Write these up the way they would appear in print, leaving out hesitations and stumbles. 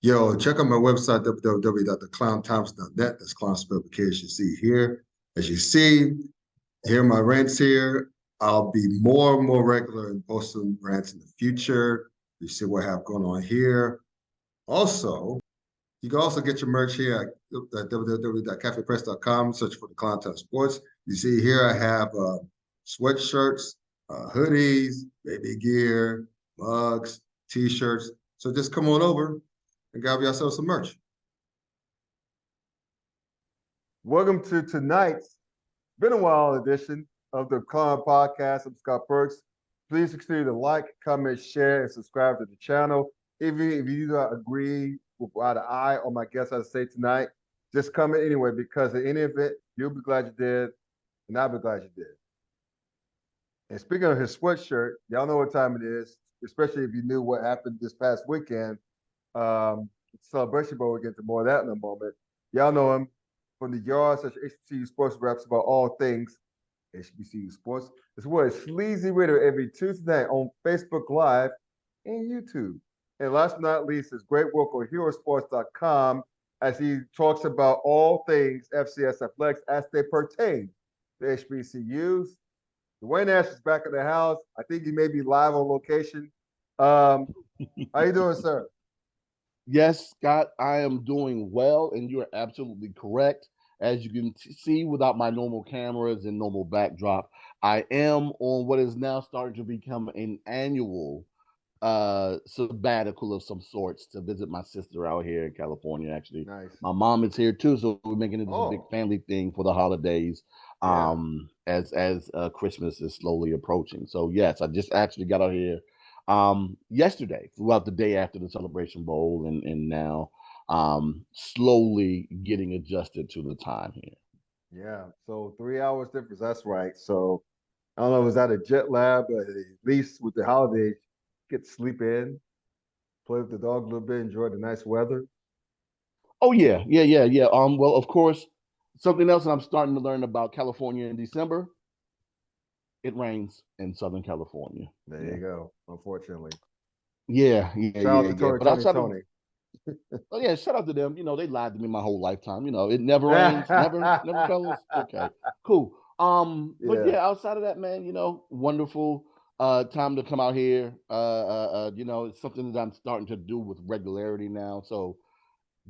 Yo, check out my website, www.theclowntimes.net. That's clown spelled with K as you see here. As you see, here are my rants here. I'll be more and more regular in posting rants in the future. You see what I have going on here. Also, you can also get your merch here at www.cafepress.com. Search for the Clown Time Sports. You see here I have sweatshirts, hoodies, baby gear, mugs, t-shirts. So just come on over and grab yourself some merch. Welcome to tonight's Been a While edition of the Klown Podcast. I'm Scott Perks. Please consider to like, comment, share, and subscribe to the channel. Even if you do not agree with either I or my guest I say tonight, just comment anyway because in any event, you'll be glad you did, and I'll be glad you did. And speaking of his sweatshirt, y'all know what time it is, especially if you knew what happened this past weekend. Celebration Bowl, we'll get to more of that in a moment. Y'all know him from the Yard, such HBCU Sports Raps about all things HBCU Sports, as well as Sleazy Radio every Tuesday night on Facebook Live and YouTube. And last but not least, his great work on HeroSports.com as he talks about all things FCS athletics as they pertain to HBCUs. Dwayne Ash is back at the house. I think he may be live on location. How you doing, sir? Yes, Scott, I am doing well, and you are absolutely correct. As you can see, without my normal cameras and normal backdrop, I am on what is now starting to become an annual sabbatical of some sorts to visit my sister out here in California. Actually, Nice. my mom is here too, so we're making it a big family thing for the holidays. As Christmas is slowly approaching. So yes, I just actually got out here yesterday, throughout the day after the Celebration Bowl, and now slowly getting adjusted to the time here. Yeah, so 3 hours difference. That's right. So I don't know, was that a jet lag, but at least with the holidays, get to sleep in, play with the dog a little bit, enjoy the nice weather. Oh yeah. Well, of course, something else that I'm starting to learn about California in December. It rains in Southern California. There you go. Unfortunately. Yeah. Shout out to Tony, But outside Tony. oh yeah, shout out to them. You know, they lied to me my whole lifetime. You know, it never rains, never, fellas. Okay, cool. But yeah, outside of that, man, you know, wonderful time to come out here. You know, it's something that I'm starting to do with regularity now. So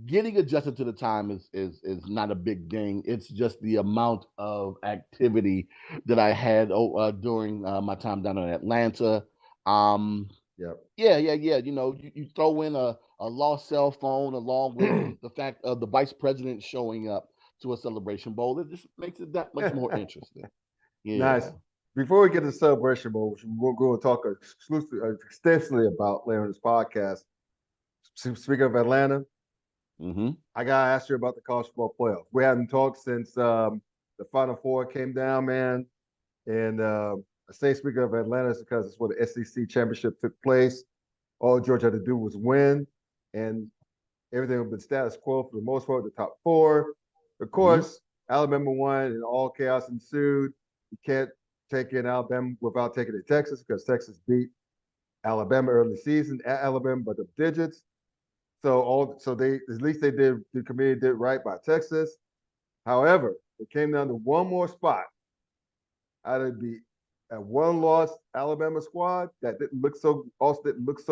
getting adjusted to the time is not a big thing. It's just the amount of activity that I had during my time down in Atlanta. Yeah. You know, you throw in a lost cell phone along with the fact of the vice president showing up to a Celebration Bowl. It just makes it that much more interesting. Yeah. Nice. Before we get to the Celebration Bowl, which we're going to talk extensively about later in this podcast. Speaking of Atlanta, I got to ask you about the college football playoff. We haven't talked since the Final Four came down, man. And I say speaking of Atlanta is because it's where the SEC championship took place. All Georgia had to do was win, and everything would have been status quo for the most part, the top four. Of course, Alabama won, and all chaos ensued. You can't take in Alabama without taking it Texas because Texas beat Alabama early season at Alabama by the digits. So they at least they did the committee did right by Texas. However, it came down to one more spot. Out of the one loss Alabama squad that didn't look so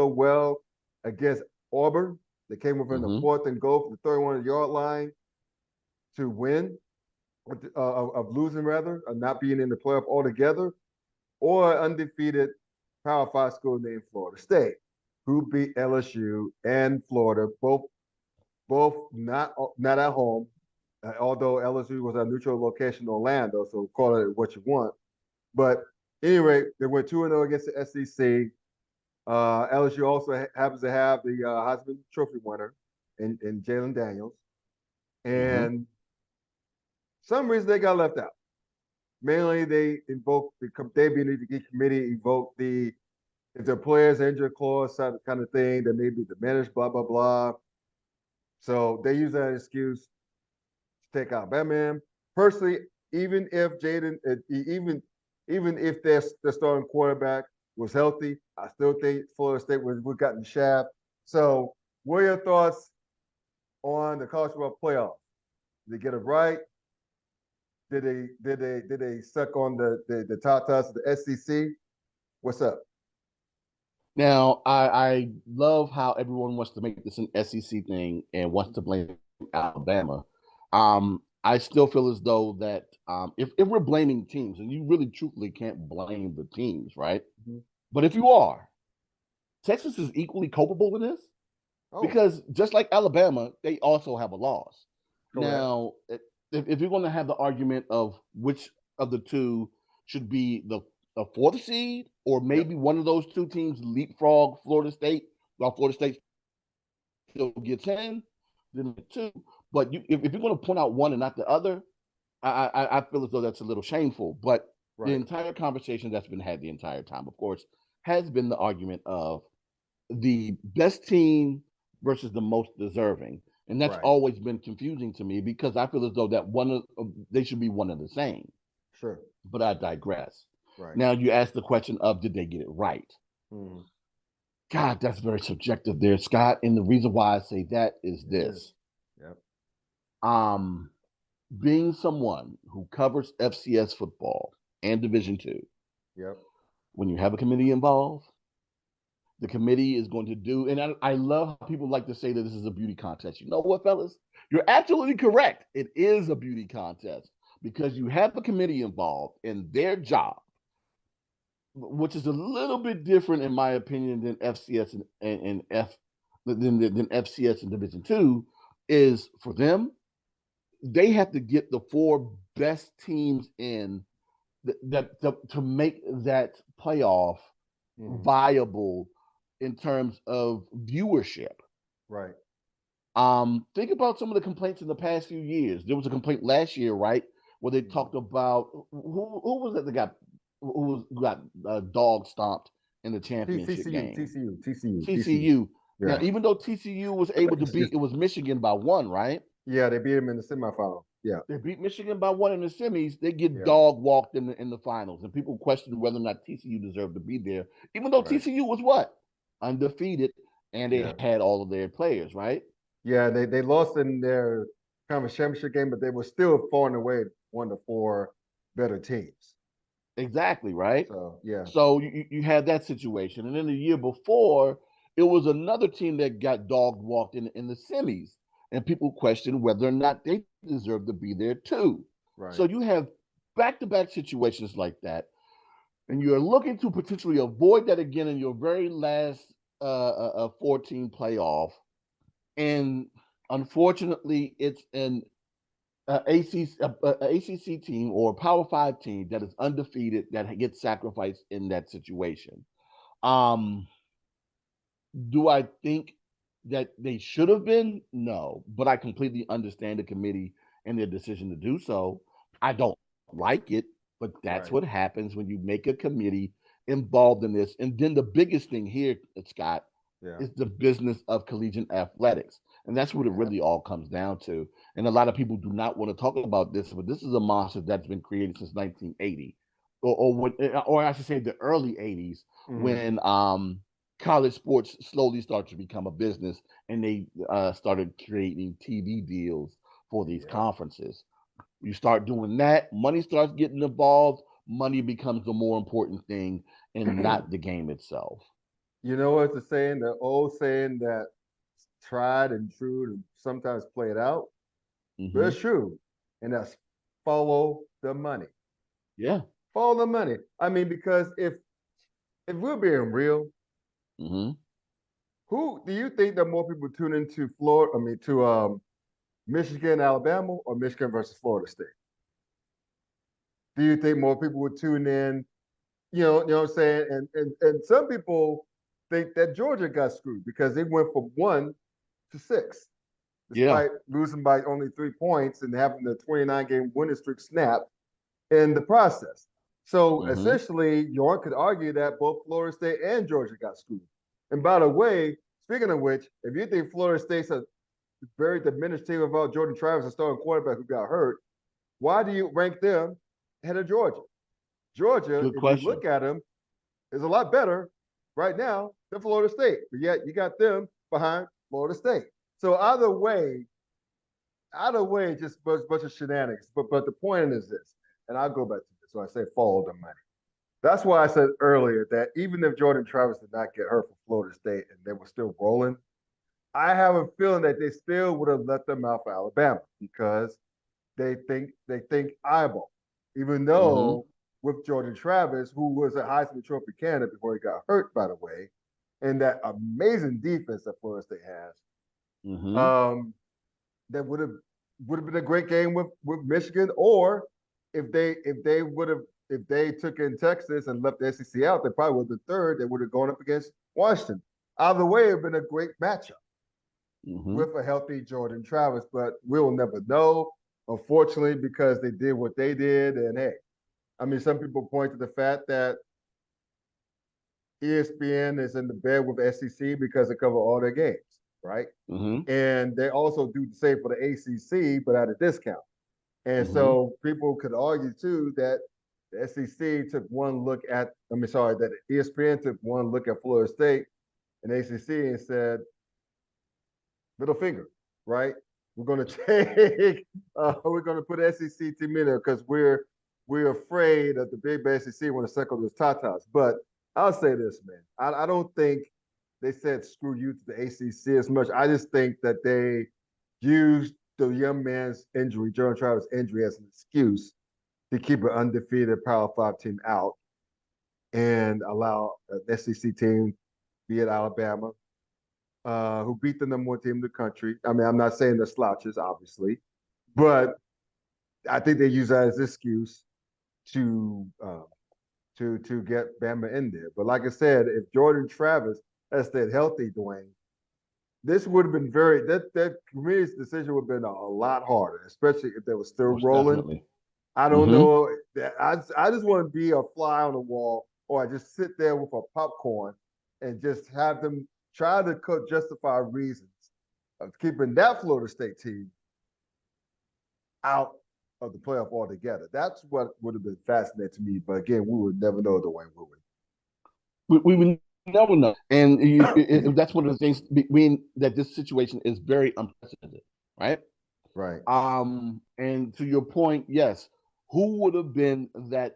well against Auburn. They came within the fourth and goal from the 31-yard line to win, of losing rather, of not being in the playoff altogether, or undefeated Power 5 school named Florida State, who beat LSU and Florida, both not at home, although LSU was a neutral location in Orlando, so call it what you want. But anyway, they went 2-0 against the SEC. LSU also happens to have the Heisman Trophy winner in Jalen Daniels. And some reason they got left out. Mainly they invoked the committee invoked the if their players injured clause kind of thing that may be diminished, blah, blah, blah. So they use that excuse to take out Batman. Personally, even if their starting quarterback was healthy, I still think Florida State would have gotten the shaft. So what are your thoughts on the college football playoff? Did they get it right? Did they suck on the top of the SEC? What's up? Now, I love how everyone wants to make this an SEC thing and wants to blame Alabama. I still feel as though that if we're blaming teams, and you really truthfully can't blame the teams, right? Mm-hmm. But if you are, Texas is equally culpable in this because just like Alabama, they also have a loss. Correct. Now, if you're going to have the argument of which of the two should be the fourth seed, or maybe one of those two teams leapfrog Florida State, while Florida State still gets in, then the two. But if you're going to point out one and not the other, I feel as though that's a little shameful. But the entire conversation that's been had the entire time, of course, has been the argument of the best team versus the most deserving. And that's always been confusing to me because I feel as though that they should be one and the same. Sure. But I digress. Right. Now you ask the question of did they get it right? Mm. God, that's very subjective there, Scott. And the reason why I say that is this. Yep. Being someone who covers FCS football and Division II, yep. When you have a committee involved, the committee is going to do, and I love how people like to say that this is a beauty contest. You know what, fellas? You're absolutely correct. It is a beauty contest because you have a committee involved in their job, which is a little bit different, in my opinion, than FCS and than FCS and Division II. Is for them, they have to get the 4 best teams in to make that playoff viable in terms of viewership. Right. Think about some of the complaints in the past few years. There was a complaint last year, right, where they talked about who was it that got dog stomped in the championship game? TCU. Yeah. Now, even though TCU was able to beat, it was Michigan by 1, right? Yeah, they beat them in the semifinal. Yeah, they beat Michigan by 1 in the semis. They get dog walked in the finals, and people question whether or not TCU deserved to be there, even though TCU was what? Undefeated, and they had all of their players, right? Yeah, they lost in their conference championship game, but they were still far and away one of the 4 better teams. Exactly, right? So, yeah. So you had that situation. And then the year before, it was another team that got dog walked in the semis. And people questioned whether or not they deserve to be there too. Right. So you have back-to-back situations like that. And you're looking to potentially avoid that again in your very last 14 playoff. And unfortunately, it's an ACC team or a Power 5 team that is undefeated that gets sacrificed in that situation. Do I think that they should have been? No, but I completely understand the committee and their decision to do so. I don't like it, but that's what happens when you make a committee involved in this. And then the biggest thing here, Scott, is the business of collegiate athletics. And that's what it really all comes down to. And a lot of people do not want to talk about this, but this is a monster that's been created since 1980, or I should say the early 80s, when college sports slowly started to become a business, and they started creating TV deals for these conferences. You start doing that, money starts getting involved. Money becomes the more important thing, and not the game itself. You know what's the saying, the old saying that tried and true to sometimes play it out? But it's true. And that's follow the money. Yeah. Follow the money. I mean, because if we're being real, who do you think that more people tune into to Michigan, Alabama, or Michigan versus Florida State? Do you think more people would tune in? You know what I'm saying? And some people think that Georgia got screwed because they went from 1 to 6, despite losing by only 3 points and having the 29-game winning streak snap in the process. So essentially, York could argue that both Florida State and Georgia got screwed. And by the way, speaking of which, if you think Florida State's a very diminished team without Jordan Travis, a starting quarterback who got hurt, why do you rank them ahead of Georgia? Georgia, if you look at them, is a lot better right now than Florida State. But yet you got them behind Florida State. So either way, just a bunch of shenanigans. But the point is this, and I'll go back to this. So I say follow the money. That's why I said earlier that even if Jordan Travis did not get hurt for Florida State and they were still rolling, I have a feeling that they still would have let them out for Alabama because they think eyeball. Even though with Jordan Travis, who was a Heisman Trophy candidate before he got hurt, by the way, and that amazing defense that Florida State has, that would have been a great game with Michigan. Or if they took in Texas and left the SEC out, they probably would have been third. They would have gone up against Washington. Either way, it would have been a great matchup with a healthy Jordan Travis, but we'll never know, unfortunately, because they did what they did. And hey, I mean, some people point to the fact that ESPN is in the bed with SEC because they cover all their games, right? And they also do the same for the ACC, but at a discount. And so people could argue too that the SEC took one look at, that ESPN took one look at Florida State and ACC and said, middle finger, right? We're going to take, we're going to put SEC team in there because we're afraid that the big SEC want to suckle those tatas. But I'll say this, man. I don't think they said screw you to the ACC as much. I just think that they used the young man's injury, Jordan Travis' injury, as an excuse to keep an undefeated Power 5 team out and allow an SEC team, be it Alabama, who beat the number one team in the country. I mean, I'm not saying they're slouches, obviously, but I think they use that as an excuse to get Bama in there. But like I said, if Jordan Travis had stayed healthy, Dwayne, this would have been that committee's decision would have been a lot harder, especially if they were still rolling. Definitely. I don't know. I just want to be a fly on the wall, or I just sit there with a popcorn and just have them try to justify reasons of keeping that Florida State team out of the playoff altogether. That's what would have been fascinating to me. But again, we would never know, Dwayne, would we? We would never know. And that's one of the things that this situation is very unprecedented, right? Right. And to your point, yes, who would have been that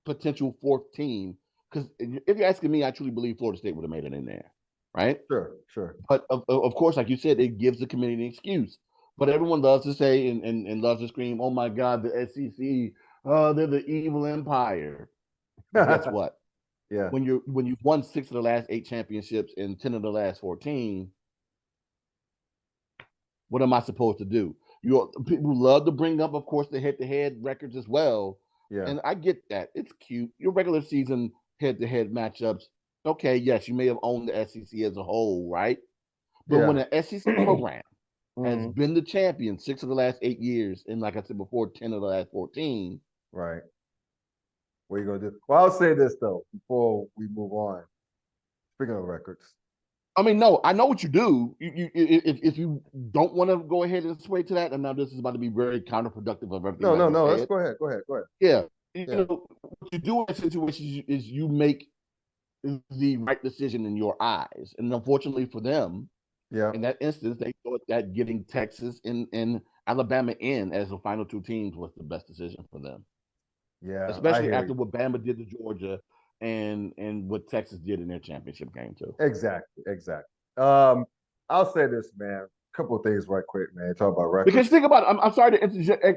potential fourth team? Because if you're asking me, I truly believe Florida State would have made it in there, right? Sure. But of course, like you said, it gives the committee an excuse. But everyone loves to say and loves to scream, "Oh my God, the SEC! They're the evil empire." Guess what? Yeah. When you've won 6 of the last 8 championships and 10 of the last 14, what am I supposed to do? People love to bring up, of course, the head-to-head records as well. Yeah. And I get that. It's cute. Your regular season head-to-head matchups, okay, yes, you may have owned the SEC as a whole, right? But when an SEC program has been the champion 6 of the last 8 years, and like I said before, 10 of the last 14. Right. What are you going to do? Well, I'll say this, though, before we move on. Speaking of records. I mean, no, I know what you do. If you don't want to go ahead and sway to that, and now this is about to be very counterproductive of everything. No. Let's go ahead. Yeah. You know, what you do in situations is you make the right decision in your eyes. And unfortunately for them, in that instance, they thought that getting Texas and Alabama in as the final 2 teams was the best decision for them. Yeah. Especially after what Bama did to Georgia and what Texas did in their championship game too. Exactly. I'll say this, man. A couple of things right quick, man. Talk about records. Because think about it. I'm sorry to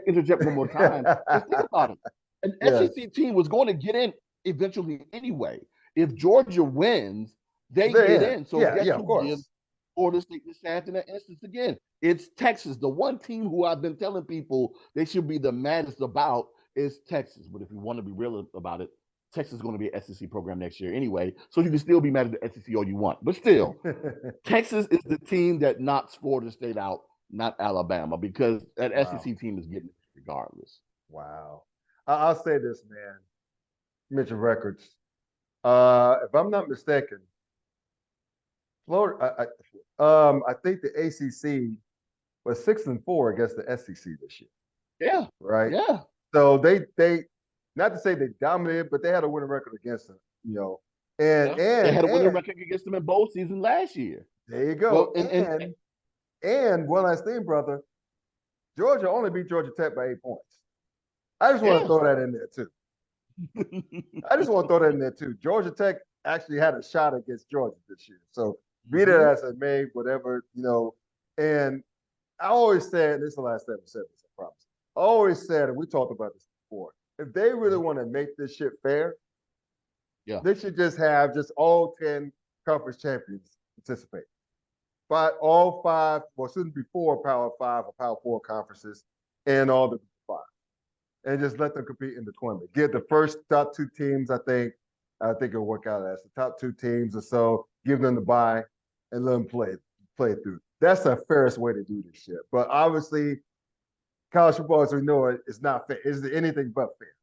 interject one more time. Just think about it. An SEC team was going to get in eventually anyway. If Georgia wins, they get in. So guess who gives Florida State the shaft in that instance again? It's Texas. The one team who I've been telling people they should be the maddest about is Texas. But if you want to be real about it, Texas is going to be an SEC program next year anyway. So you can still be mad at the SEC all you want. But still, Texas is the team that knocks Florida State out, not Alabama, because that SEC team is getting it regardless. Wow. I'll say this, man. Mention records. If I'm not mistaken, Florida. I think the ACC was 6-4 against the SEC this year. Yeah. Right. Yeah. So they not to say they dominated, but they had a winning record against them. You know, and they had a winning record against them in bowl season last year. There you go. Well, and one last thing, brother. Georgia only beat Georgia Tech by 8 points. I just want to throw that in there too. Georgia Tech actually had a shot against Georgia this year. So be that as it may, whatever, and I always said, this is the last time I said this, I promise. I always said, and we talked about this before, if they really want to make this shit fair, they should just have all 10 conference champions participate. But all 5, well, shouldn't be 4 Power 5 or Power 4 conferences and all the 5. And just let them compete in the tournament. Get the first top 2 teams, I think it'll work out as the top 2 teams or so, give them the bye and let them play through. That's the fairest way to do this shit. But obviously, college football, as we know it, is not fair. It's anything but fair.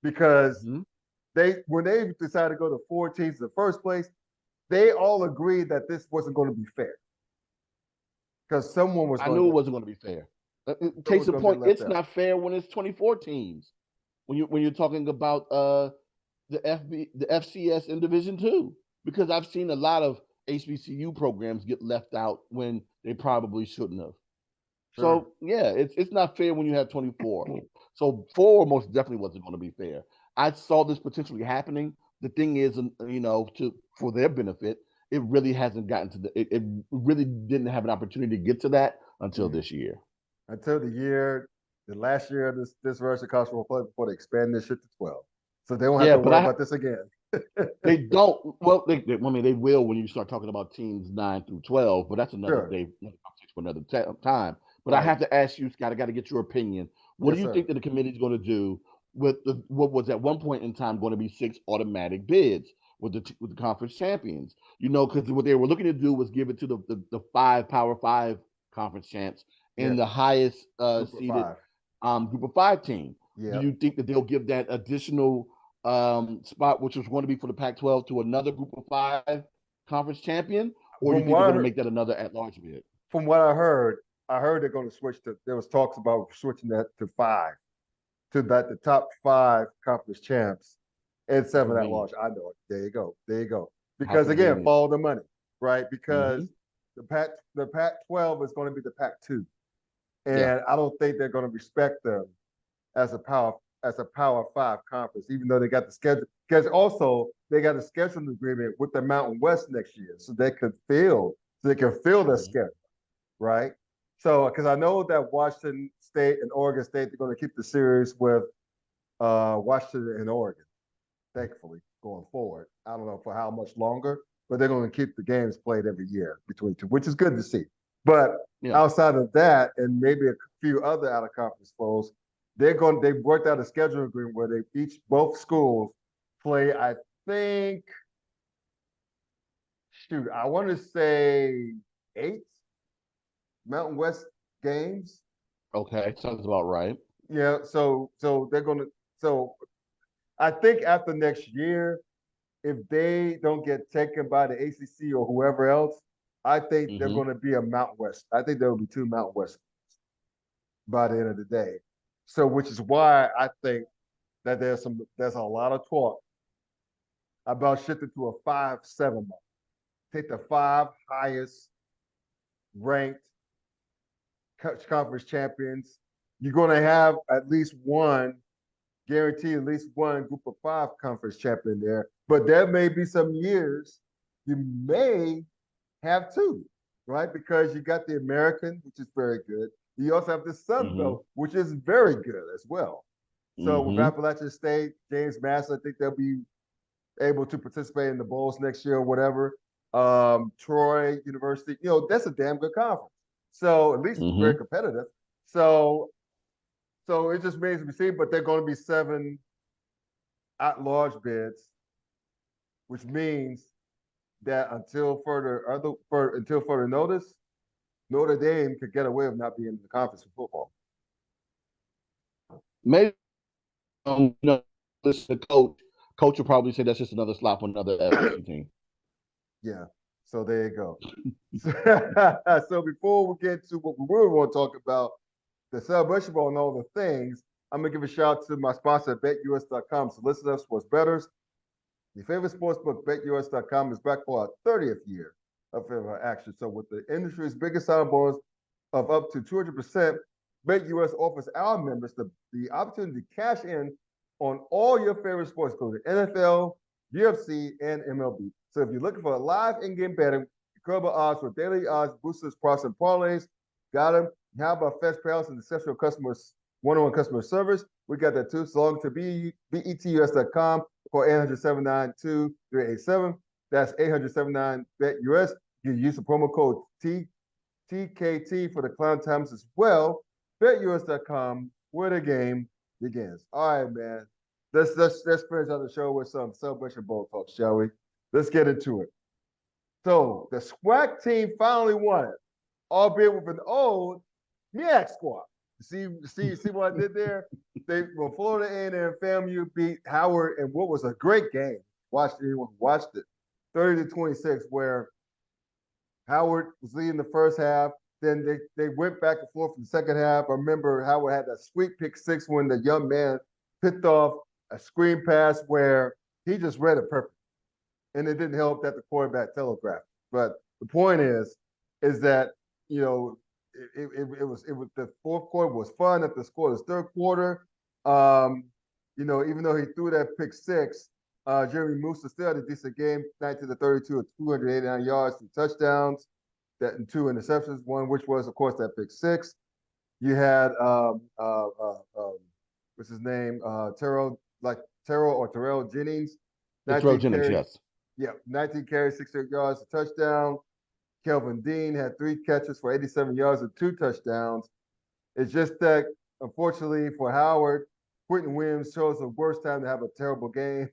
Because when they decided to go to 4 teams in the first place, they all agreed that this wasn't going to be fair. Because someone was. I knew it wasn't going to be fair. Case in point, it's not fair when it's 24 teams. When you're talking about the FCS in Division II, because I've seen a lot of HBCU programs get left out when they probably shouldn't have. So yeah, it's not fair when you have 24. So 4 most definitely wasn't going to be fair. I saw this potentially happening. The thing is, for their benefit, it really hasn't gotten to it really didn't have an opportunity to get to that until this year. Until the last year of this version of college football play before they expand this shit to 12. So they won't have to worry about this again. They don't. Well, they will when you start talking about teams 9 through 12, but that's another day for another time. But I have to ask you, Scott, I got to get your opinion. What do you think that the committee is going to do with what was at one point in time going to be 6 automatic bids with the conference champions? Because what they were looking to do was give it to the 5 Power 5 conference champs and the highest seeded group of 5 team. Do you think that they'll give that additional spot, which was going to be for the Pac-12, to another group of 5 conference champion, or do you think they're going to make that another at-large bid? From what I heard they're going to switch to. There was talks about switching that to 5, to the top 5 conference champs and 7 at-large. I know it. There you go. Because again, follow the money, right? Because the Pac-12 is going to be the Pac-2, and I don't think they're going to respect them as a Power 5 conference, even though they got the schedule. Because also they got a scheduling agreement with the Mountain West next year, so they can fill their schedule, right? So, because I know that Washington State and Oregon State, they're going to keep the series with Washington and Oregon, thankfully, going forward. I don't know for how much longer, but they're going to keep the games played every year between 2, which is good to see. But outside of that, and maybe a few other out-of-conference foes, they've worked out a schedule agreement where both schools play, I think, I want to say 8 Mountain West games. Okay, sounds about right. Yeah, so they're going to. So I think after next year, if they don't get taken by the ACC or whoever else, I think they're going to be a Mountain West. I think there will be 2 Mountain West by the end of the day. So, which is why I think that there's a lot of talk about shifting to a 5-7 model. Take the 5 highest ranked conference champions. You're going to have at least one, guaranteed at least one group of 5 conference champion there. But there may be some years you may have 2, right? Because you got the American, which is very good. You also have the Sun Belt, which is very good as well. So with Appalachian State, James Madison, I think they'll be able to participate in the bowls next year or whatever. Troy University, that's a damn good conference. So at least it's very competitive. So it just remains to be seen, but they're going to be 7 at-large bids, which means that until further notice, Notre Dame could get away with not being in the conference for football. Maybe listen to coach will probably say that's just another slot for another FCC team. Yeah. So there you go. So before we get to what we really want to talk about, the Celebration Bowl and all the things, I'm going to give a shout out to my sponsor, BetUS.com. So listen up, sports bettors. Your favorite sportsbook, BetUS.com, is back for our 30th year of action. So with the industry's biggest sign-up bonus of up to 200%, BetUS offers our members the opportunity to cash in on all your favorite sports, including NFL, UFC, and MLB. So if you're looking for a live in-game betting, incredible odds for daily odds, boosters, props, and parlays, got them. How about fast payouts and exceptional one-on-one customer service? We got that too. So long to BETUS.com or 800-792-387. That's 800-79-BET-US. You can use the promo code TKT for the Klown Times as well. BetUS.com, where the game begins. All right, man. Let's finish out the show with some Celebration Bowl talk, shall we? Let's get into it. So the SWAC team finally won it, albeit with an old MEAC squad. See what I did there? Florida A&M and FAMU beat Howard in what was a great game. Watched it, 30-26, where Howard was leading the first half. Then they went back and forth in the second half. I remember Howard had that sweet pick six when the young man picked off a screen pass where he just read it perfect. And it didn't help that the quarterback telegraphed. But the point is that, you know, it was the fourth quarter was fun at the score of the third quarter. You know, even though he threw that pick six, Jeremy Musa still had a decent game, 19-32 at 289 yards, 2 touchdowns, and 2 interceptions, one which was, of course, that pick six. You had what's his name? Terrell Jennings. Terrell Jennings, yes. Yeah, 19 carries, 68 yards, a touchdown. Kelvin Dean had 3 catches for 87 yards and 2 touchdowns. It's just that, unfortunately for Howard, Quentin Williams chose the worst time to have a terrible game.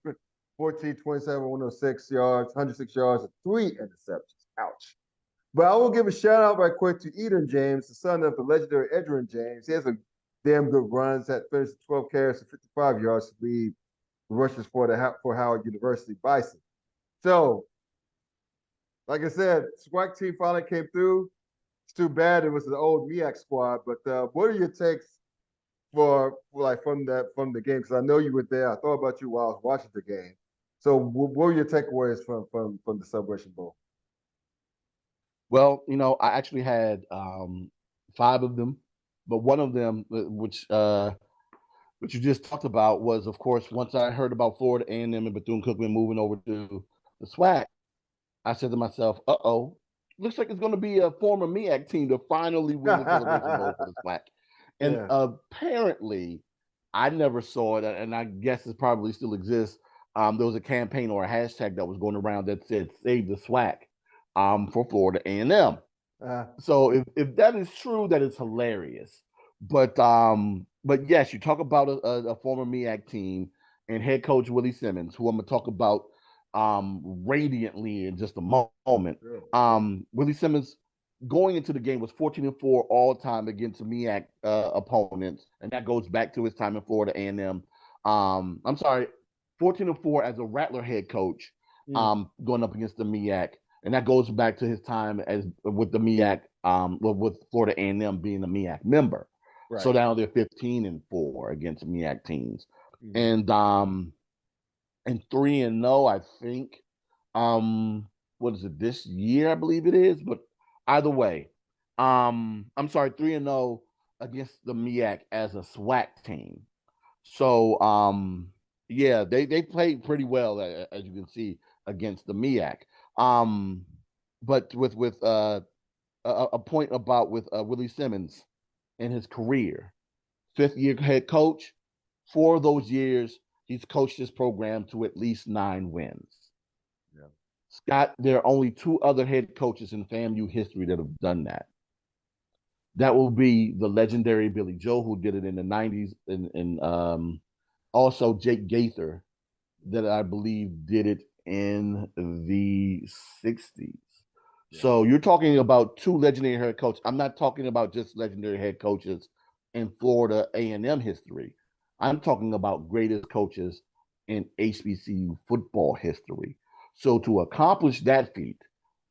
14, 27, 106 yards, 106 yards, and 3 interceptions. Ouch. But I will give a shout out right quick to Eden James, the son of the legendary Edgerrin James. He has a damn good runs that finished 12 carries and 55 yards to lead the rushers for Howard University Bison. So, like I said, SWAC team finally came through. It's too bad it was an old MEAC squad. But what are your takes from the game? Because I know you were there. I thought about you while I was watching the game. So, what were your takeaways from the Celebration Bowl? Well, you know, I actually had 5 of them, but one of them, which you just talked about, was, of course, once I heard about Florida A&M and Bethune-Cookman moving over to the SWAC, I said to myself, "Uh-oh, looks like it's going to be a former MEAC team to finally win the Celebration Bowl for the SWAC." And apparently, I never saw it, and I guess it probably still exists. There was a campaign or a hashtag that was going around that said "Save the SWAC" for Florida A&M. So if that is true, that is hilarious. But yes, you talk about a former MEAC team and head coach Willie Simmons, who I'm going to talk about radiantly in just a moment. Willie Simmons going into the game was 14-4 all time against MEAC opponents, and that goes back to his time in Florida A&M. I'm sorry, 14-4 as a Rattler head coach, going up against the MEAC, and that goes back to his time as with the MEAC, with Florida A&M being a MEAC member. Right. So now they're 15-4 against MEAC teams, and 3-0, I think. What is it, this year? I believe it is. But either way, I'm sorry, 3-0 against the MEAC as a SWAC team. So yeah, they played pretty well, as you can see, against the MEAC. But with a point about with Willie Simmons in his career, 5th-year head coach. 4 of those years, he's coached this program to at least 9 wins. Yeah. Scott, there are only 2 other head coaches in FAMU history that have done that. That will be the legendary Billy Joe, who did it in the 90s, and also Jake Gaither, that I believe did it in the 60s. Yeah. So you're talking about 2 legendary head coaches. I'm not talking about just legendary head coaches in Florida A&M history. I'm talking about greatest coaches in HBCU football history. So to accomplish that feat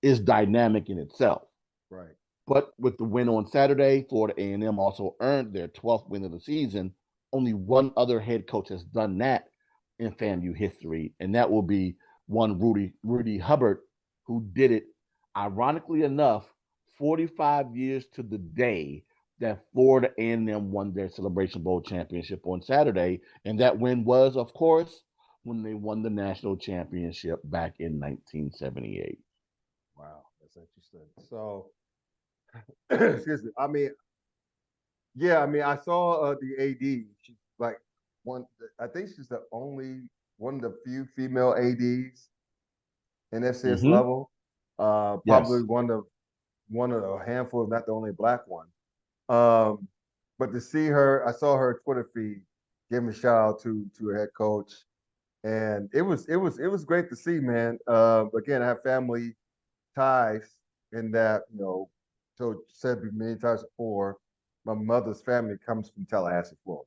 is dynamic in itself. Right. But with the win on Saturday, Florida A&M also earned their 12th win of the season. Only one other head coach has done that in FAMU history, and that will be one Rudy Hubbard, who did it Ironically enough, 45 years to the day that Florida A&M won their Celebration Bowl championship on Saturday, and that win was, of course, when they won the national championship back in 1978. Wow, that's interesting. So, excuse me. I mean, yeah, I mean, I saw the AD. She's like one. I think she's the only one of the few female ADs in FCS Mm-hmm. level. Probably Yes. one of a handful, if not the only black one. Um, but to see her, I saw her Twitter feed giving a shout out to her head coach, and it was great to see, man. Again, I have family ties in that, so said many times before, my mother's family comes from Tallahassee, Florida,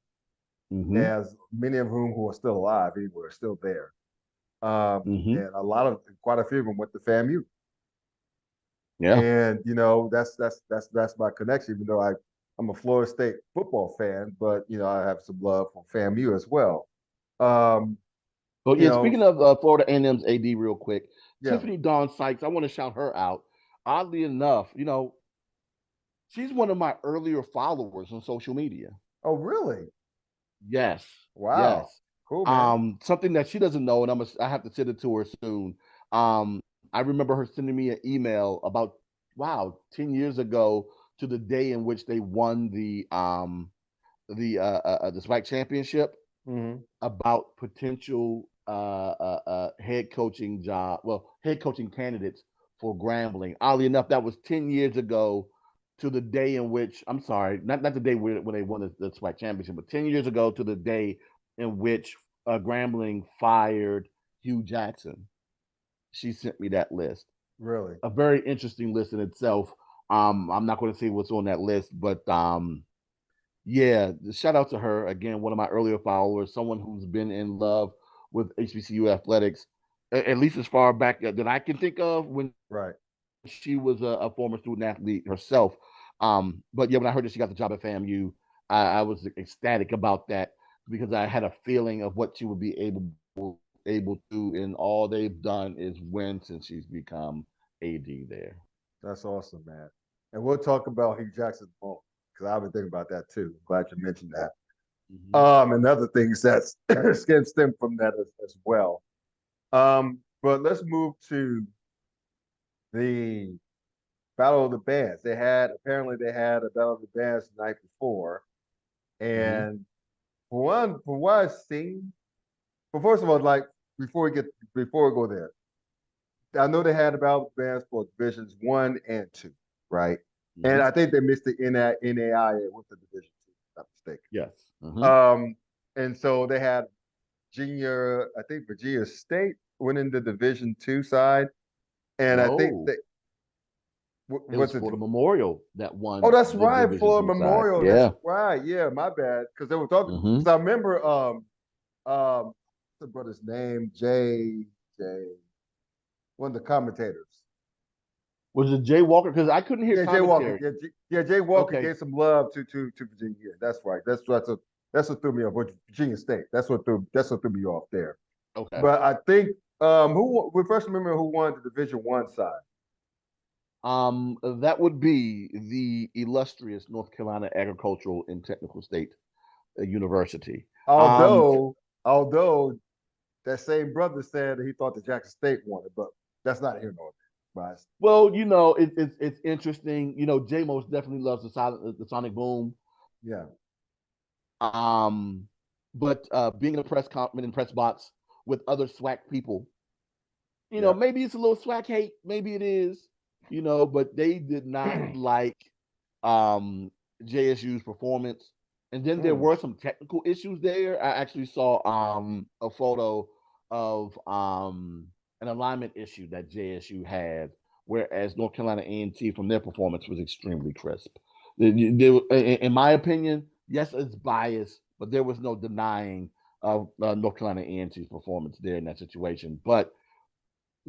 Mm-hmm. as many of who are still alive anywhere, still there. Mm-hmm. And quite a few of them went to FAMU. Yeah. And that's my connection, even though I'm a Florida State football fan, but I have some love for FAMU as well. Um, But you yeah, know, speaking of Florida A&M's AD, real quick, yeah. Tiffany Dawn Sykes, I want to shout her out. Oddly enough, she's one of my earlier followers on social media. Oh, really? Yes, Wow. yes. Cool, man. Something that she doesn't know, and I have to send it to her soon. I remember her sending me an email about 10 years ago to the day in which they won the SWAC championship, Mm-hmm. about potential head coaching head coaching candidates for Grambling. Oddly enough, that was 10 years ago to the day in which, I'm sorry, not the day when they won the SWAC championship, but 10 years ago to the day in which Grambling fired Hugh Jackson. She sent me that list. Really? A very interesting list in itself. I'm not going to say what's on that list, but yeah, shout out to her again, one of my earlier followers, someone who's been in love with HBCU athletics, at least as far back that I can think of, when Right. she was a former student athlete herself. But yeah, when I heard that she got the job at FAMU, I was ecstatic about that, because I had a feeling of what she would be able to, and all they've done is win since she's become AD there. That's awesome, man. And we'll talk about Hugh Jackson more, because I've been thinking about that too. Glad you mentioned that. Mm-hmm. And other things that's stem from that as well. But let's move to the Battle of the Bands. Apparently they had a Battle of the Bands the night before. Mm-hmm. And from what I've seen, but first of all, like before we go there, I know they had a Battle of the Bands for divisions 1 and 2, right? And Mm-hmm. I think they missed the NAIA with the division 2, if I'm not mistaken. Yes. Mm-hmm. And so they had I think Virginia State went in the division 2 side. And I think No. they It was what's it? Florida Memorial that Oh, won that's the right, Division Florida Two side. Memorial. That's Yeah. right. Yeah, my bad. Because they were talking. Mm-hmm. Because I remember what's the brother's name? Jay, one of the commentators. Was it Jay Walker? Because I couldn't hear Yeah, Jay Walker. commentary. Yeah, Jay Walker Okay. gave some love to Virginia. Yeah, that's right. That's what threw me off. Virginia State. That's what threw me off there. Okay. But I think we first remember who won the Division 1 side. That would be the illustrious North Carolina Agricultural and Technical State University. Although that same brother said that he thought the Jackson State won it, but that's not here nor there. Well, it's interesting. Jay most definitely loves the Sonic Boom. Yeah. But being in a press box with other SWAC people, Yep. maybe it's a little SWAC hate, maybe it is, but they did not like JSU's performance. And then there were some technical issues there. I actually saw a photo of an alignment issue that JSU had, whereas North Carolina A&T, from their performance, was extremely crisp. In my opinion, yes, it's biased, but there was no denying of North Carolina A&T's performance there in that situation. But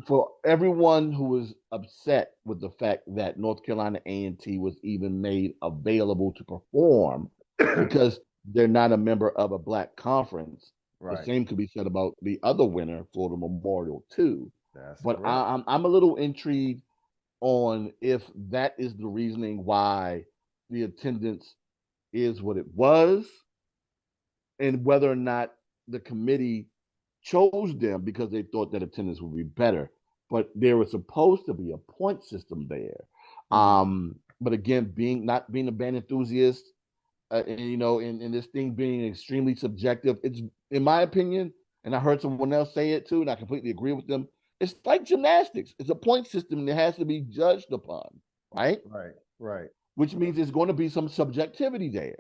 for everyone who was upset with the fact that North Carolina A&T was even made available to perform because they're not a member of a black conference, Right. the same could be said about the other winner, Florida Memorial, too. That's but correct. I'm a little intrigued on if that is the reasoning why the attendance is what it was, and whether or not the committee chose them because they thought that attendance would be better. But there was supposed to be a point system there. But again, not being a band enthusiast, and, in this thing being extremely subjective, it's, in my opinion, and I heard someone else say it too, and I completely agree with them. It's like gymnastics. It's a point system that has to be judged upon, right? Right. Which means there's going to be some subjectivity there.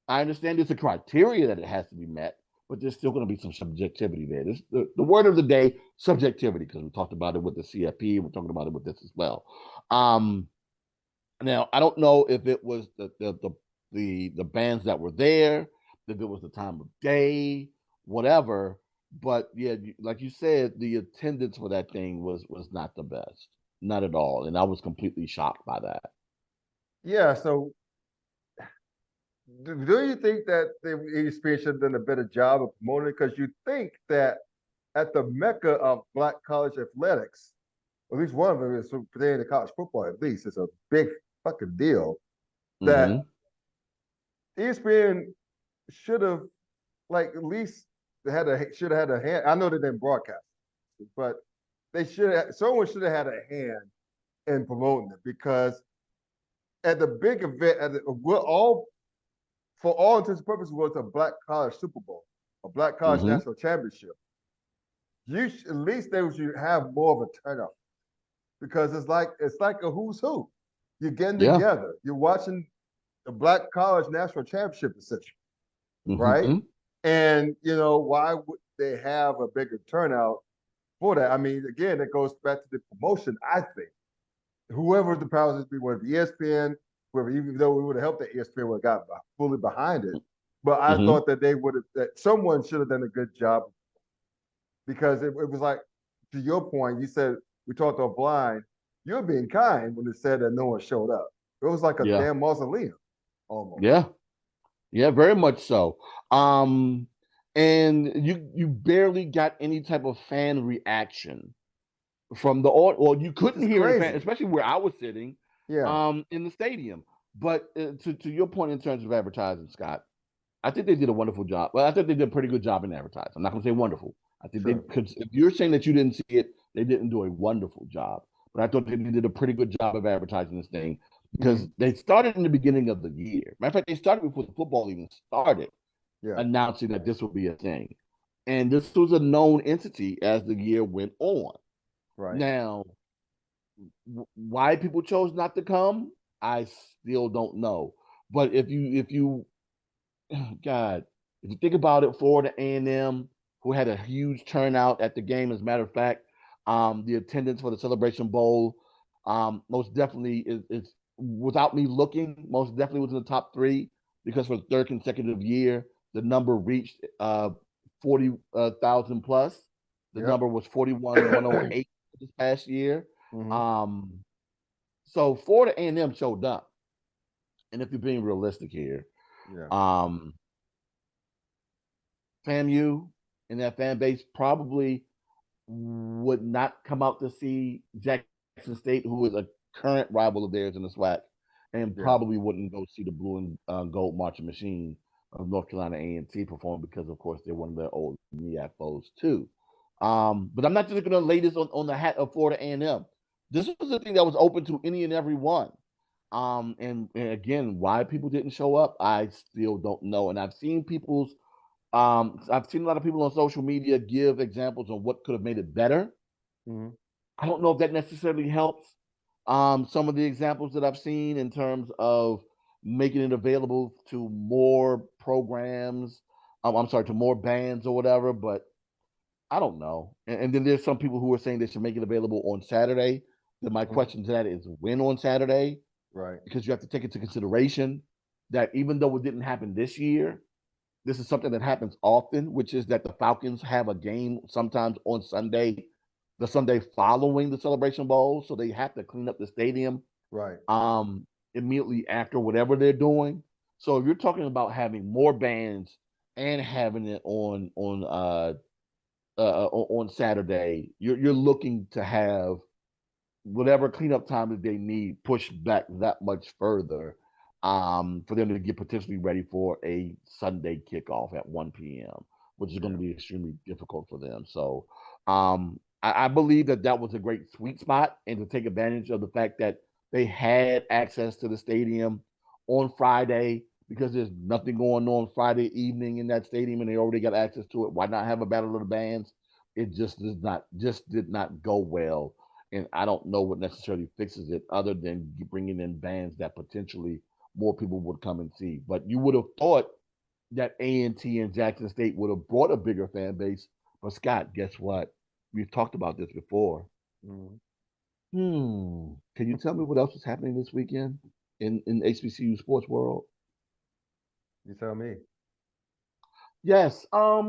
I understand there's a criteria that it has to be met, but there's still going to be some subjectivity there. This the word of the day, subjectivity, because we talked about it with the CFP. We're talking about it with this as well. Now, I don't know if it was the bands that were there, if it was the time of day, whatever. But yeah, like you said, the attendance for that thing was not the best, not at all, and I was completely shocked by that. Yeah. So, do you think that the ESPN should have done a better job of promoting it? Because you think that at the mecca of Black college athletics, at least one of them is pertaining to college football. At least it's a big fucking deal that ESPN should have, like, at least should have had a hand. I know they didn't broadcast, but someone should have had a hand in promoting it, because at the big event, for all intents and purposes, was a Black college Super Bowl, a Black college national championship. At least they should have more of a turnout, because it's like a who's who. You're getting together. You're watching the Black college national championship, essentially, right? And why would they have a bigger turnout for that? I mean, again, it goes back to the promotion. I think whoever the powers that be, whether ESPN, whoever, even though we would have helped that ESPN would have got fully behind it, but I thought that that someone should have done a good job, because it was like, to your point, you said we talked offline. You're being kind when it said that no one showed up. It was like a damn mausoleum, almost. Yeah, very much so. And you barely got any type of fan reaction from the audience. Well, you couldn't hear any fan, especially where I was sitting. In the stadium. But to your point in terms of advertising, Scott, I think they did a wonderful job. Well, I think they did a pretty good job in advertising. I'm not going to say wonderful. I think because if you're saying that you didn't see it, they didn't do a wonderful job. But I thought they did a pretty good job of advertising this thing, because they started in the beginning of the year. Matter of fact, they started before the football even started, announcing that this would be a thing. And this was a known entity as the year went on. Right. Now, why people chose not to come, I still don't know. But if you think about it, Florida A&M, who had a huge turnout at the game, as a matter of fact, the attendance for the Celebration Bowl, most definitely is, without me looking, most definitely was in the top 3, because for the 3rd consecutive year, the number reached 40,000 plus. The number was 41,108 this past year. So Florida A&M showed up, and if you're being realistic here, FAMU and that fan base probably would not come out to see Jackson State, who is a current rival of theirs in the SWAC, and probably wouldn't go see the blue and gold marching machine of North Carolina A&T perform, because, of course, they're one of their old MEAC foes too. But I'm not just going to lay this on the hat of Florida A&M. This was a thing that was open to any and every one. And again, why people didn't show up, I still don't know. And I've seen I've seen a lot of people on social media give examples of what could have made it better. I don't know if that necessarily helps. Some of the examples that I've seen in terms of making it available to more programs, to more bands or whatever, but I don't know. And then there's some people who are saying they should make it available on Saturday. Then my question to that is, when on Saturday? Right. Because you have to take into consideration that even though it didn't happen this year, this is something that happens often, which is that the Falcons have a game sometimes on Sunday, the Sunday following the Celebration Bowl. So they have to clean up the stadium immediately after whatever they're doing. So if you're talking about having more bands and having it on Saturday, you're looking to have whatever cleanup time that they need pushed back that much further for them to get potentially ready for a Sunday kickoff at 1 p.m., which is going to be extremely difficult for them. So I believe that was a great sweet spot, and to take advantage of the fact that they had access to the stadium on Friday, because there's nothing going on Friday evening in that stadium and they already got access to it. Why not have a battle of the bands? It just did not go well. And I don't know what necessarily fixes it other than bringing in bands that potentially more people would come and see. But you would have thought that A&T and Jackson State would have brought a bigger fan base. But Scott, guess what? We've talked about this before. Can you tell me what else is happening this weekend in HBCU sports world? You tell me. Yes. A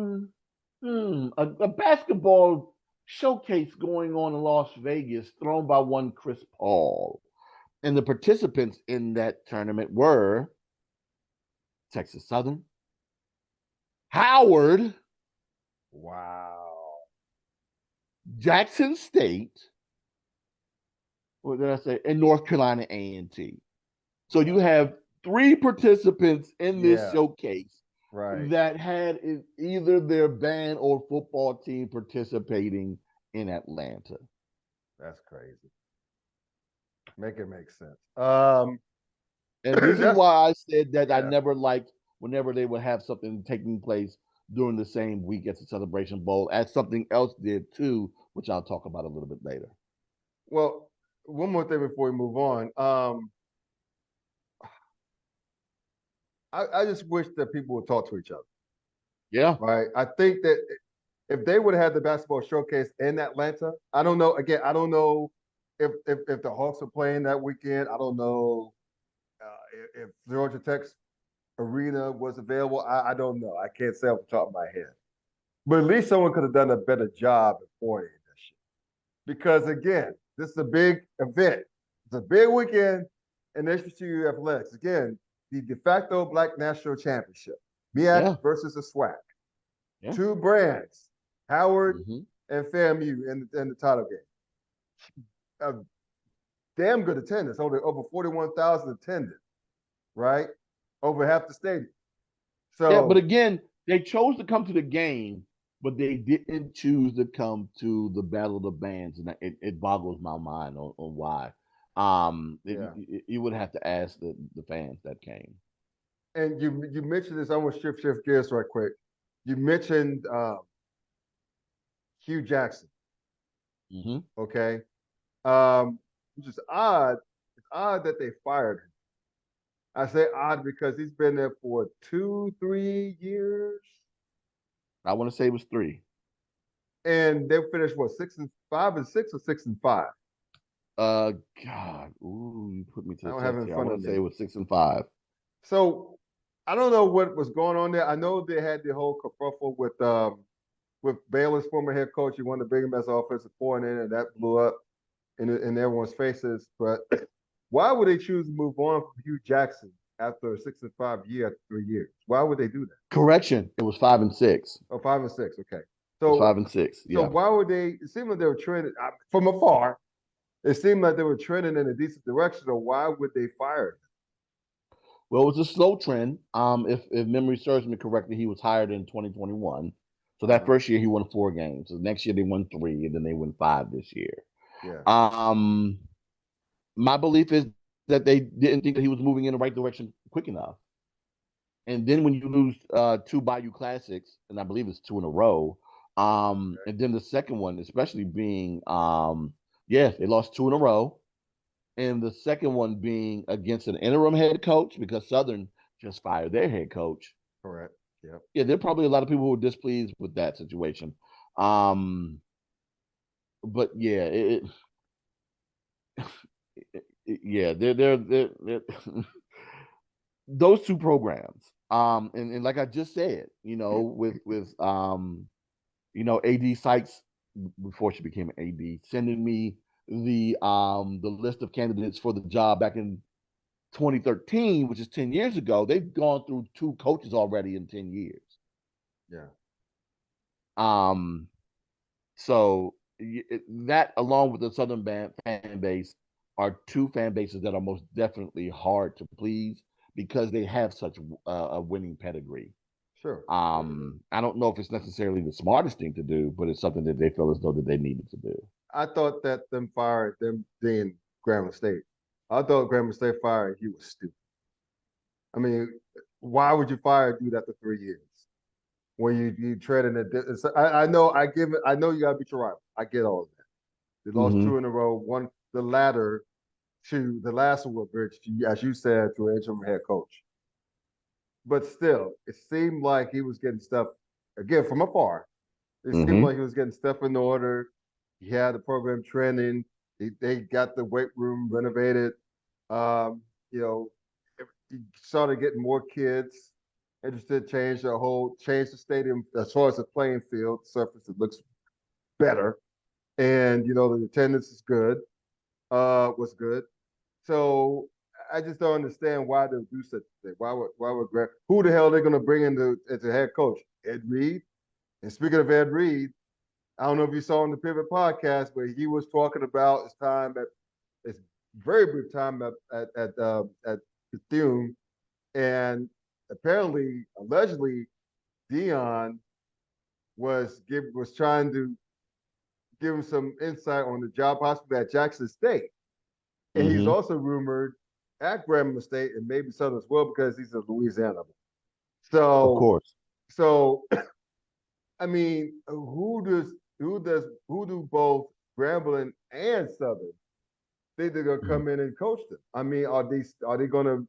basketball showcase going on in Las Vegas, thrown by one Chris Paul. And the participants in that tournament were Texas Southern, Howard, Jackson State, what did I say? And North Carolina A&T. So you have 3 participants in this showcase that had either their band or football team participating in Atlanta. That's crazy. Make it make sense. And this is why I said that I never liked whenever they would have something taking place during the same week as the Celebration Bowl, as something else did too, which I'll talk about a little bit later. Well, one more thing before we move on. I just wish that people would talk to each other. Yeah. Right. I think that if they would have had the basketball showcase in Atlanta, I don't know. Again, I don't know if the Hawks are playing that weekend. I don't know if Georgia Tech's arena was available. I don't know. I can't say off the top of my head. But at least someone could have done a better job at coordinating this shit. Because again, this is a big event. It's a big weekend in HBCU athletics. Again, the de facto Black National Championship. MEAC versus the SWAC. 2 brands, Howard and FAMU in the title game. A damn good attendance, over 41,000 attended, right? Over half the stadium. So but again, they chose to come to the game, but they didn't choose to come to the Battle of the Bands, and it boggles my mind on why. You would have to ask the fans that came. And you mentioned this. I want to shift gears right quick. You mentioned Hugh Jackson. Okay. Which is odd. It's odd that they fired him. I say odd because he's been there for 2-3 years. I want to say it was 3. And they finished what, 6-5 and 6 or 6-5? God, you put me to the I don't have it in front I of want me. to say it was 6-5. So I don't know what was going on there. I know they had the whole kerfuffle with Baylor's former head coach. He wanted to bring him as offensive coordinator, and that blew up in everyone's faces. But why would they choose to move on from Hugh Jackson after a 6-5 year after 3 years? Why would they do that? Correction, it was 5 and 6. Oh, 5 and 6. Okay. So 5 and 6. Yeah. So why would they? It seemed like they were trending from afar. It seemed like they were trending in a decent direction. So why would they fire him? Well, it was a slow trend. If memory serves me correctly, he was hired in 2021. So that first year he won 4 games. So next year they won 3, and then they won 5 this year. Yeah. My belief is that they didn't think that he was moving in the right direction quick enough. And then when you lose 2 Bayou Classics, and I believe it's 2 in a row, and then the second one, especially being, they lost 2 in a row. And the second one being against an interim head coach, because Southern just fired their head coach. Correct. Yeah. Yeah, there are probably a lot of people who are displeased with that situation. But yeah, they're those 2 programs. And like I just said, with AD Sykes, before she became an AD, sending me the list of candidates for the job back in 2013, which is 10 years ago. They've gone through 2 coaches already in 10 years. Yeah. So that along with the Southern fan base are two fan bases that are most definitely hard to please because they have such a winning pedigree. Sure. I don't know if it's necessarily the smartest thing to do, but it's something that they feel as though that they needed to do. I thought that them being Grambling State. I thought Grambling State fired he was stupid. I mean, why would you fire a dude after 3 years? When you tread in a I know you gotta beat your rival. I get all of that. They lost 2 in a row, won the ladder to the last award bridge, as you said, to an interim head coach. But still, it seemed like he was getting stuff again from afar. It seemed like he was getting stuff in order. He had the program trending. They got the weight room renovated. You know, he started getting more kids interested. Change the stadium as far as the playing field surface. It looks better, and you know the attendance is good. Was good. So I just don't understand why they do such a thing. Why would who the hell are they going to bring in as a head coach? Ed Reed. And speaking of Ed Reed, I don't know if you saw on the Pivot podcast where he was talking about his very brief time at Bethune, and apparently, allegedly, Dion was trying to give him some insight on the job possibly at Jackson State, and he's also rumored at Grambling State and maybe Southern as well because he's a Louisiana. So, of course. So, I mean, who do both Grambling and Southern think they're gonna come in and coach them? I mean, are they gonna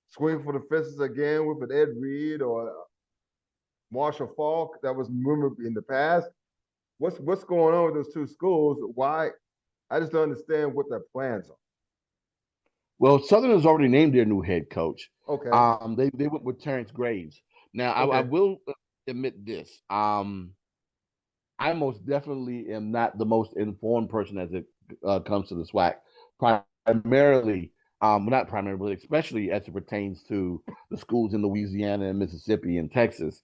swing for the fences again with an Ed Reed or Marshall Falk that was rumored in the past? What's going on with those two schools? Why? I just don't understand what their plans are. Well, Southern has already named their new head coach. Okay. They went with Terrence Graves. Now, I will admit this. I most definitely am not the most informed person as it comes to the SWAC. Primarily, not primarily, but especially as it pertains to the schools in Louisiana and Mississippi and Texas,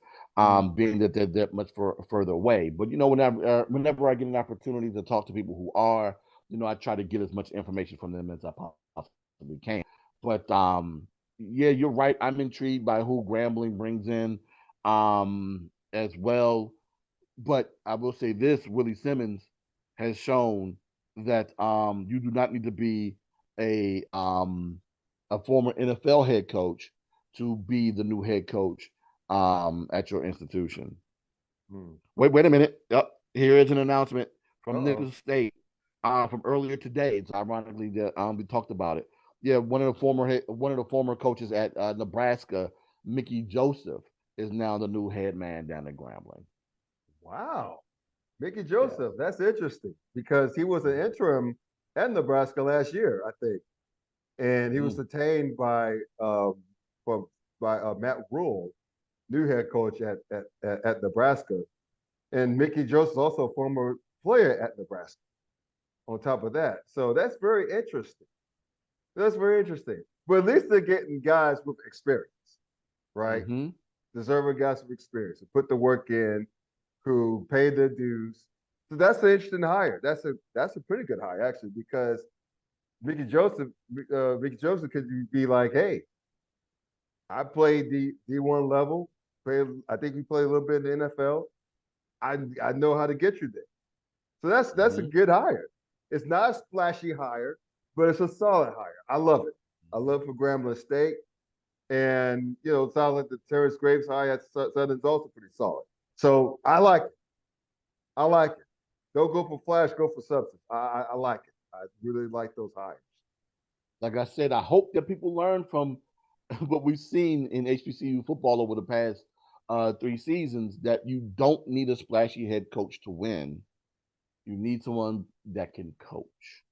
being that they're much further away. But you know, whenever I get an opportunity to talk to people who are, you know, I try to get as much information from them as I possibly can. But yeah, you're right. I'm intrigued by who Grambling brings in as well. But I will say this: Willie Simmons has shown that you do not need to be a former NFL head coach to be the new head coach at your institution. Wait a minute. Yep, here is an announcement from Nicholls State from earlier today. It's ironically that we talked about it. Yeah, one of the former coaches at Nebraska, Mickey Joseph, is now the new head man down at Grambling. Wow. Mickey Joseph, that's interesting because he was an interim at Nebraska last year, I think. And he was detained by Matt Rule, new head coach at Nebraska. And Mickey Joseph is also a former player at Nebraska on top of that. So that's very interesting. That's very interesting. But at least they're getting guys with experience, right? Deserving guys with experience who put the work in, who paid their dues. So that's an interesting hire. That's a pretty good hire actually, because Mickey Joseph could be like, hey, I played the D1 level. I think you played a little bit in the NFL. I know how to get you there. So that's a good hire. It's not a splashy hire, but it's a solid hire. I love it. I love it for Grambling State. And, you know, it sounds like the Terrence Graves hire at Southern's also pretty solid. So I like it. I like it. Don't go for flash, go for substance. I like it. I really like those hires. Like I said, I hope that people learn from what we've seen in HBCU football over the past 3 seasons, that you don't need a splashy head coach to win. You need someone that can coach.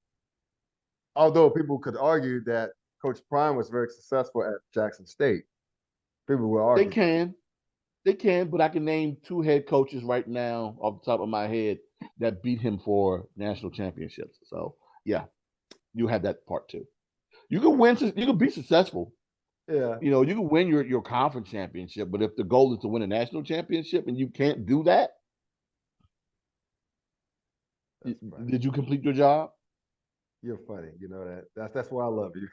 Although people could argue that Coach Prime was very successful at Jackson State. People will argue. They can, but I can name 2 head coaches right now off the top of my head that beat him for national championships. So yeah, you have that part too. You can win. You can be successful. Yeah. You know, you can win your conference championship, but if the goal is to win a national championship and you can't do that, Did you complete your job? You're funny. You know that. That's why I love you.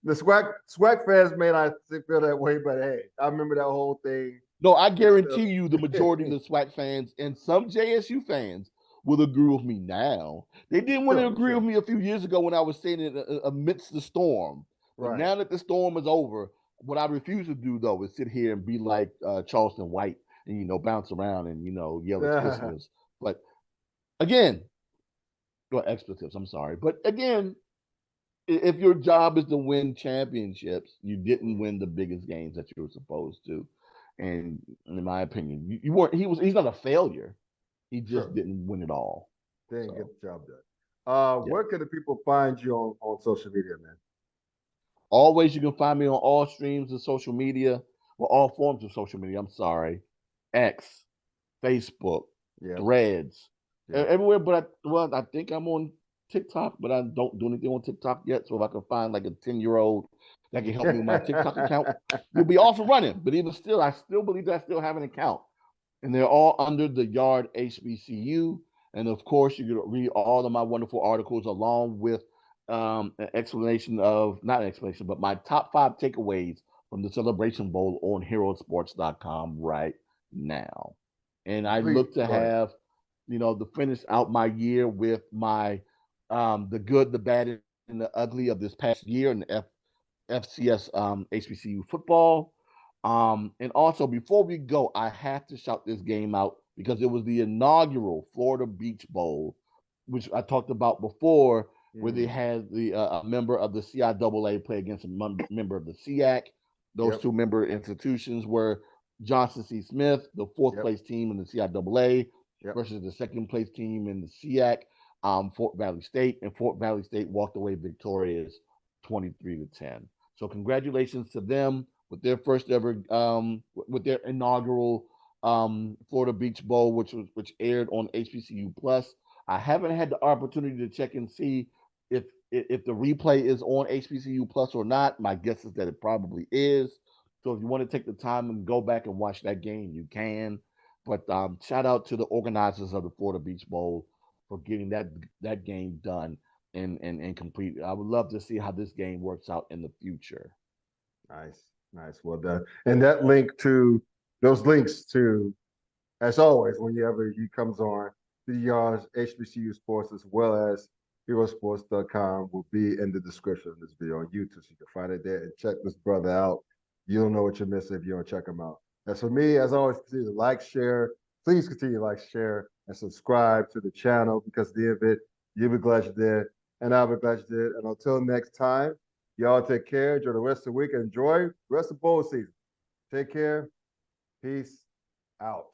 The swag fans may not feel that way, but hey, I remember that whole thing. No, I guarantee you the majority of the SWAC fans and some JSU fans will agree with me now. They didn't want to agree with me a few years ago when I was saying it amidst the storm. But now that the storm is over, what I refuse to do, though, is sit here and be like Charleston White and, bounce around and, yell expletives. But again, expletives, I'm sorry. But again, if your job is to win championships, you didn't win the biggest games that you were supposed to. And in my opinion, you weren't. He's not a failure. He just didn't win it all. Didn't get the job done. Where can the people find you on social media, man? Always, you can find me on all streams of social media, well, all forms of social media. I'm sorry, X, Facebook, Threads, everywhere. But I think I'm on TikTok, but I don't do anything on TikTok yet. So if I can find like a 10-year-old that can help me with my TikTok account, you'll be off and running. But even still, I still believe that I still have an account. And they're all under the Yard HBCU. And of course, you can read all of my wonderful articles along with an explanation of, not an explanation, but my top 5 takeaways from the Celebration Bowl on herosports.com right now. And I look to have, to finish out my year with my the good, the bad, and the ugly of this past year in the FCS HBCU football. And also, before we go, I have to shout this game out because it was the inaugural Florida Beach Bowl, which I talked about before, where they had the a member of the CIAA play against a member of the SEAC. Those two member institutions were Johnson C. Smith, the 4th place team in the CIAA, versus the 2nd place team in the SEAC, Fort Valley State, and Fort Valley State walked away victorious 23-10. So congratulations to them with their first ever, with their inaugural Florida Beach Bowl, which aired on HBCU Plus. I haven't had the opportunity to check and see if the replay is on HBCU Plus or not. My guess is that it probably is. So if you want to take the time and go back and watch that game, you can. But shout out to the organizers of the Florida Beach Bowl for getting that game done and complete. I would love to see how this game works out in the future. Nice, well done. And those links to, as always, whenever he comes on, the HBCU Sports as well as herosports.com will be in the description of this video on YouTube, so you can find it there and check this brother out. You don't know what you're missing if you don't check him out. As for me, as always, continue to like, share. Please continue to like, share, and subscribe to the channel because at the end of it, you'll be glad you did, and I'll be glad you did. And until next time, y'all take care. Enjoy the rest of the week. Enjoy the rest of bowl season. Take care. Peace out.